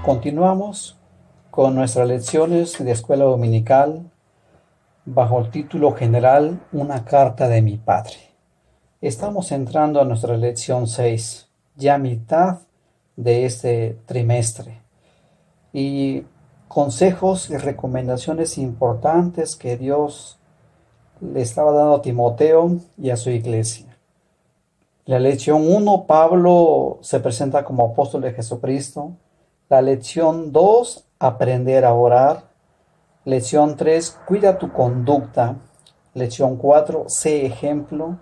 Continuamos con nuestras lecciones de escuela dominical bajo el título general Una carta de mi Padre. Estamos entrando a nuestra lección 6, ya mitad de este trimestre, y consejos y recomendaciones importantes que Dios le estaba dando a Timoteo y a su iglesia. La lección 1, Pablo se presenta como apóstol de Jesucristo. La lección 2, aprender a orar. Lección 3, cuida tu conducta. Lección 4, sé ejemplo.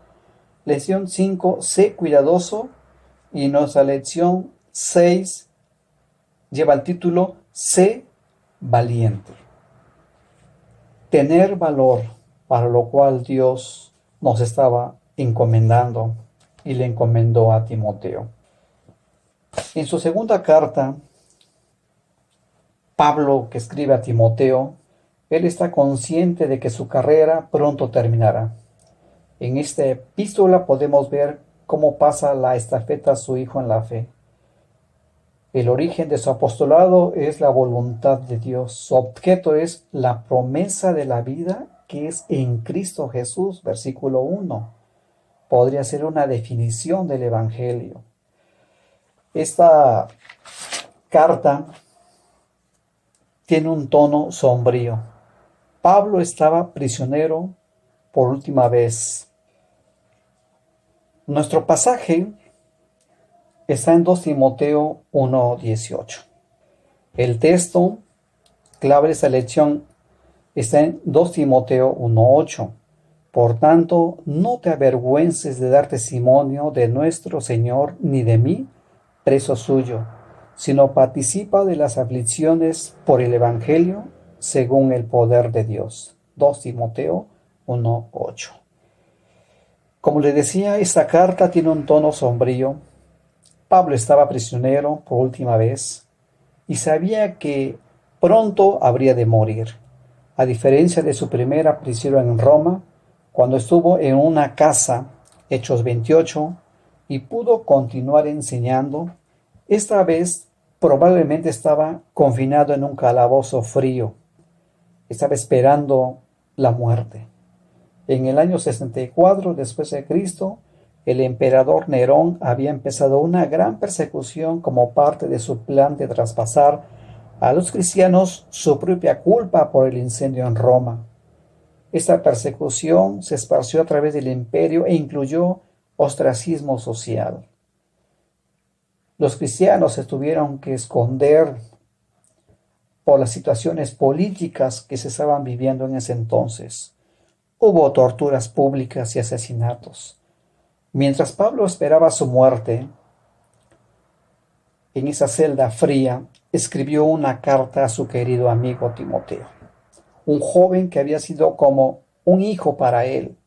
Lección 5, sé cuidadoso. Y nuestra lección 6 lleva el título, sé valiente. Tener valor, para lo cual Dios nos estaba encomendando y le encomendó a Timoteo. En su segunda carta, Pablo, que escribe a Timoteo, él está consciente de que su carrera pronto terminará. En esta epístola podemos ver cómo pasa la estafeta a su hijo en la fe. El origen de su apostolado es la voluntad de Dios. Su objeto es la promesa de la vida que es en Cristo Jesús, versículo 1. Podría ser una definición del Evangelio. Esta carta tiene un tono sombrío. Pablo estaba prisionero por última vez. Nuestro pasaje está en 2 Timoteo 1:18. El texto clave de esta lección está en 2 Timoteo 1:8. Por tanto, no te avergüences de dar testimonio de nuestro Señor ni de mí, preso suyo, sino participa de las aflicciones por el Evangelio según el poder de Dios. 2 Timoteo 1:8. Como le decía, esta carta tiene un tono sombrío. Pablo estaba prisionero por última vez y sabía que pronto habría de morir. A diferencia de su primera prisión en Roma, cuando estuvo en una casa, Hechos 28, y pudo continuar enseñando, esta vez probablemente estaba confinado en un calabozo frío. Estaba esperando la muerte. En el año 64 después de Cristo, el emperador Nerón había empezado una gran persecución como parte de su plan de traspasar a los cristianos su propia culpa por el incendio en Roma. Esta persecución se esparció a través del imperio e incluyó ostracismo social. Los cristianos se tuvieron que esconder por las situaciones políticas que se estaban viviendo en ese entonces. Hubo torturas públicas y asesinatos. Mientras Pablo esperaba su muerte, en esa celda fría, escribió una carta a su querido amigo Timoteo, un joven que había sido como un hijo para él.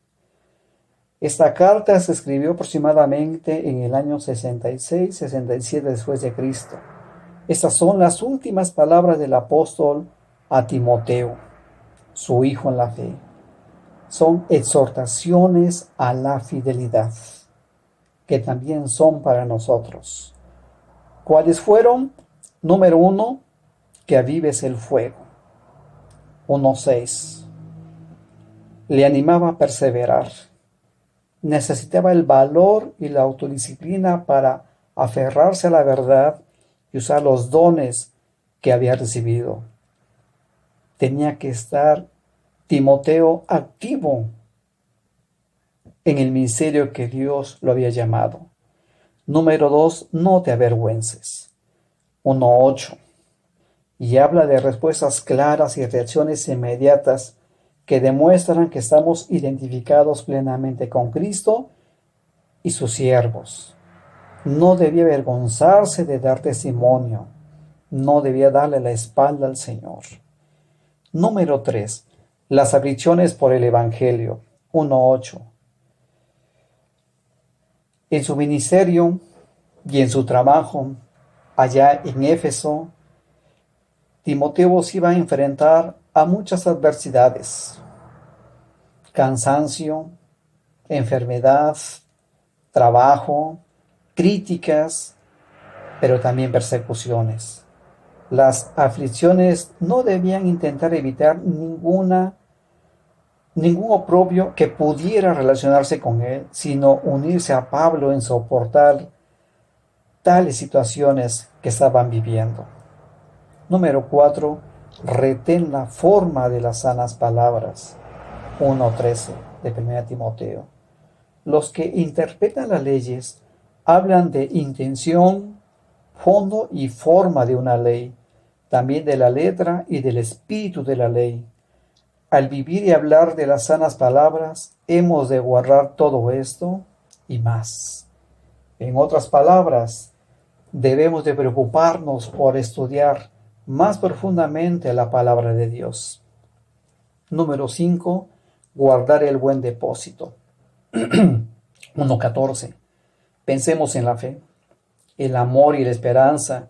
Esta carta se escribió aproximadamente en el año 66-67 después de Cristo. Estas son las últimas palabras del apóstol a Timoteo, su hijo en la fe. Son exhortaciones a la fidelidad, que también son para nosotros. ¿Cuáles fueron? Número 1, que avives el fuego. 1:6. Le animaba a perseverar. Necesitaba el valor y la autodisciplina para aferrarse a la verdad y usar los dones que había recibido. Tenía que estar Timoteo activo en el ministerio que Dios lo había llamado. Número 2, no te avergüences. 1:8. Y habla de respuestas claras y reacciones inmediatas que demuestran que estamos identificados plenamente con Cristo y sus siervos. No debía avergonzarse de dar testimonio. No debía darle la espalda al Señor. Número 3. Las aflicciones por el Evangelio. 1:8. En su ministerio y en su trabajo allá en Éfeso, Timoteo se iba a enfrentar a muchas adversidades: cansancio, enfermedad, trabajo, críticas, pero también persecuciones. Las aflicciones no debían intentar evitar ningún oprobio que pudiera relacionarse con él, sino unirse a Pablo en soportar tales situaciones que estaban viviendo. Número 4. Retén la forma de las sanas palabras. 1:13 de 1 Timoteo. Los que interpretan las leyes hablan de intención, fondo y forma de una ley, también de la letra y del espíritu de la ley. Al vivir y hablar de las sanas palabras, hemos de guardar todo esto y más. En otras palabras, debemos de preocuparnos por estudiar más profundamente la palabra de Dios. Número 5. Guardar el buen depósito. 1:14. Pensemos en la fe, el amor y la esperanza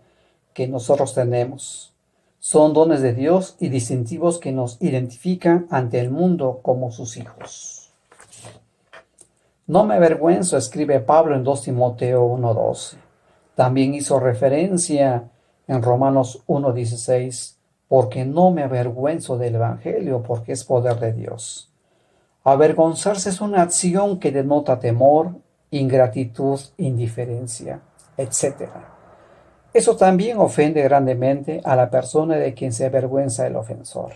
que nosotros tenemos. Son dones de Dios y distintivos que nos identifican ante el mundo como sus hijos. No me avergüenzo, escribe Pablo en 2 Timoteo 1:12. También hizo referencia en Romanos 1:16, porque no me avergüenzo del Evangelio, porque es poder de Dios. Avergonzarse es una acción que denota temor, ingratitud, indiferencia, etc. Eso también ofende grandemente a la persona de quien se avergüenza el ofensor.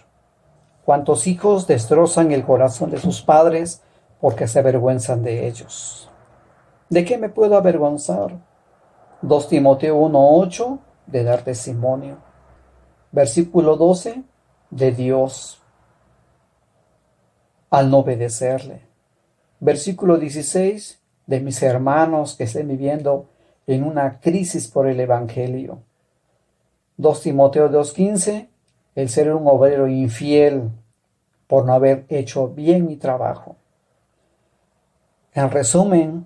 ¿Cuántos hijos destrozan el corazón de sus padres porque se avergüenzan de ellos? ¿De qué me puedo avergonzar? 2 Timoteo 1:8, de dar testimonio. Versículo 12, de Dios, al no obedecerle. Versículo 16, de mis hermanos que estén viviendo en una crisis por el Evangelio. 2 Timoteo 2:15, el ser un obrero infiel por no haber hecho bien mi trabajo. En resumen,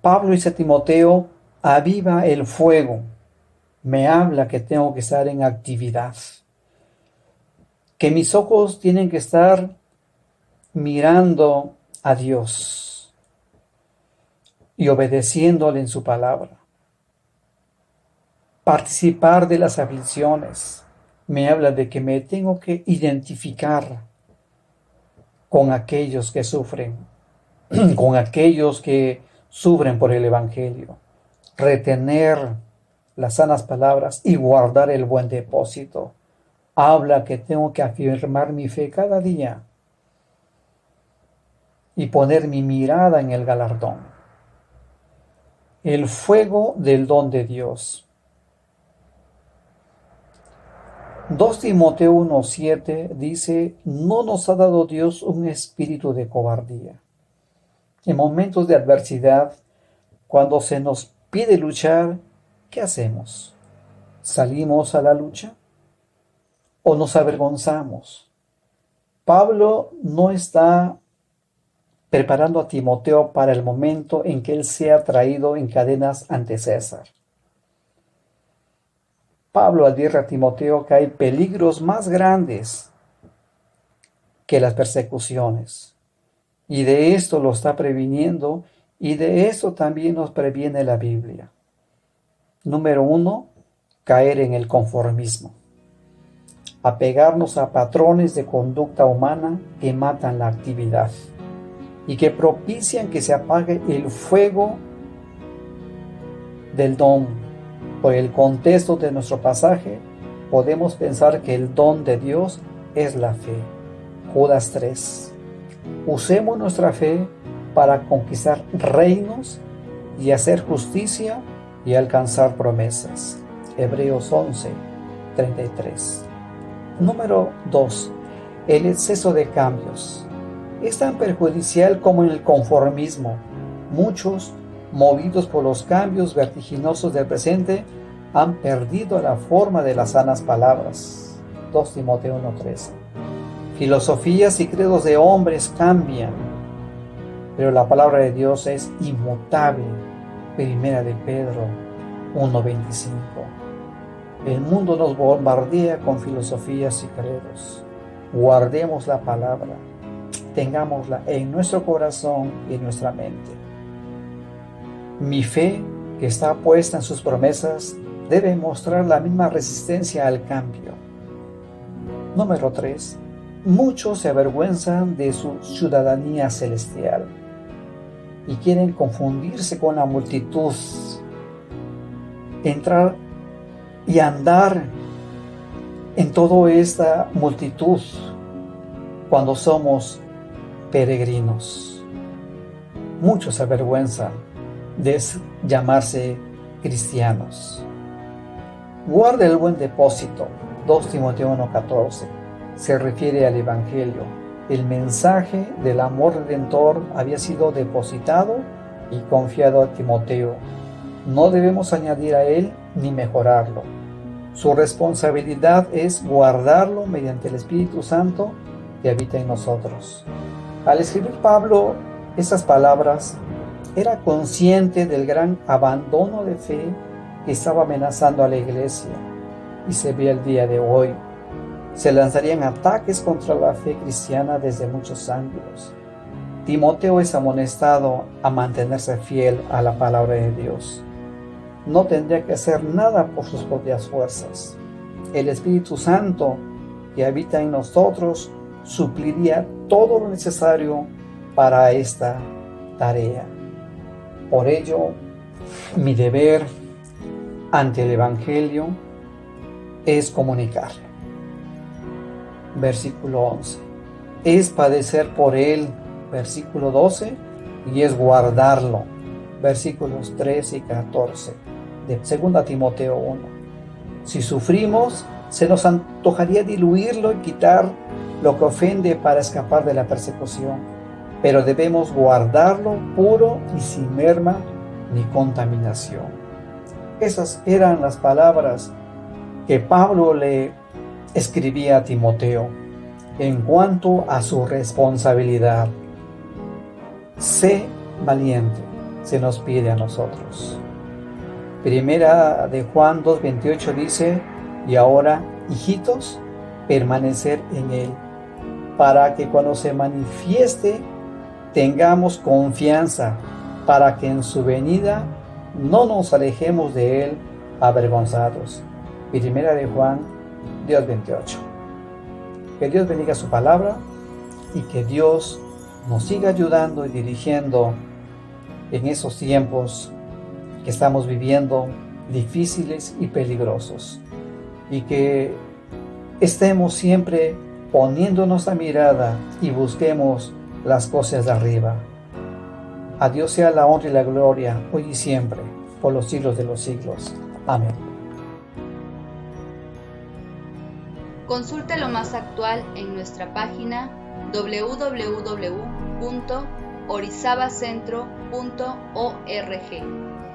Pablo dice a Timoteo: aviva el fuego. Me habla que tengo que estar en actividad, que mis ojos tienen que estar mirando a Dios y obedeciéndole en su palabra. Participar de las aflicciones. Me habla de que me tengo que identificar con aquellos que sufren, con aquellos que sufren por el Evangelio. Retener las sanas palabras y guardar el buen depósito. Habla que tengo que afirmar mi fe cada día y poner mi mirada en el galardón. El fuego del don de Dios. 2 Timoteo 1:7 dice: no nos ha dado Dios un espíritu de cobardía. En momentos de adversidad, cuando se nos pide luchar, ¿qué hacemos? ¿Salimos a la lucha o nos avergonzamos? Pablo no está preparando a Timoteo para el momento en que él sea traído en cadenas ante César. Pablo advierte a Timoteo que hay peligros más grandes que las persecuciones, y de esto lo está previniendo, y de esto también nos previene la Biblia. Número 1, caer en el conformismo. Apegarnos a patrones de conducta humana que matan la actividad y que propician que se apague el fuego del don. Por el contexto de nuestro pasaje, podemos pensar que el don de Dios es la fe. Judas 3. Usemos nuestra fe para conquistar reinos y hacer justicia y alcanzar promesas. Hebreos 11:33. Número 2. El exceso de cambios. Es tan perjudicial como en el conformismo. Muchos, movidos por los cambios vertiginosos del presente, han perdido la forma de las sanas palabras. 2 Timoteo 1:13. Filosofías y credos de hombres cambian, pero la palabra de Dios es inmutable. Primera de Pedro 1:25. El mundo nos bombardea con filosofías y credos. Guardemos la palabra, tengámosla en nuestro corazón y en nuestra mente. Mi fe, que está puesta en sus promesas, debe mostrar la misma resistencia al cambio. Número 3. Muchos se avergüenzan de su ciudadanía celestial y quieren confundirse con la multitud, entrar y andar en toda esta multitud cuando somos peregrinos. Muchos se avergüenzan de llamarse cristianos. Guarda el buen depósito. 2 Timoteo 1:14 se refiere al Evangelio. El mensaje del amor redentor había sido depositado y confiado a Timoteo. No debemos añadir a él ni mejorarlo. Su responsabilidad es guardarlo mediante el Espíritu Santo que habita en nosotros. Al escribir Pablo esas palabras, era consciente del gran abandono de fe que estaba amenazando a la iglesia y se ve el día de hoy. Se lanzarían ataques contra la fe cristiana desde muchos ángulos. Timoteo es amonestado a mantenerse fiel a la palabra de Dios. No tendría que hacer nada por sus propias fuerzas. El Espíritu Santo que habita en nosotros supliría todo lo necesario para esta tarea. Por ello, mi deber ante el Evangelio es comunicarlo. Versículo 11. Es padecer por él, versículo 12, y es guardarlo, versículos 13 y 14, de 2 Timoteo 1. Si sufrimos, se nos antojaría diluirlo y quitar lo que ofende para escapar de la persecución, pero debemos guardarlo puro y sin merma ni contaminación. Esas eran las palabras que Pablo le escribía a Timoteo en cuanto a su responsabilidad. Sé valiente, se nos pide a nosotros. Primera de Juan 2:28 dice: y ahora, hijitos, permanecer en él, para que cuando se manifieste tengamos confianza, para que en su venida no nos alejemos de él avergonzados. Primera de Juan 2:28. Que Dios bendiga su palabra y que Dios nos siga ayudando y dirigiendo en esos tiempos que estamos viviendo, difíciles y peligrosos, y que estemos siempre poniéndonos la mirada y busquemos las cosas de arriba. A Dios sea la honra y la gloria, hoy y siempre, por los siglos de los siglos. Amén. Consulta lo más actual en nuestra página www.orizabacentro.org.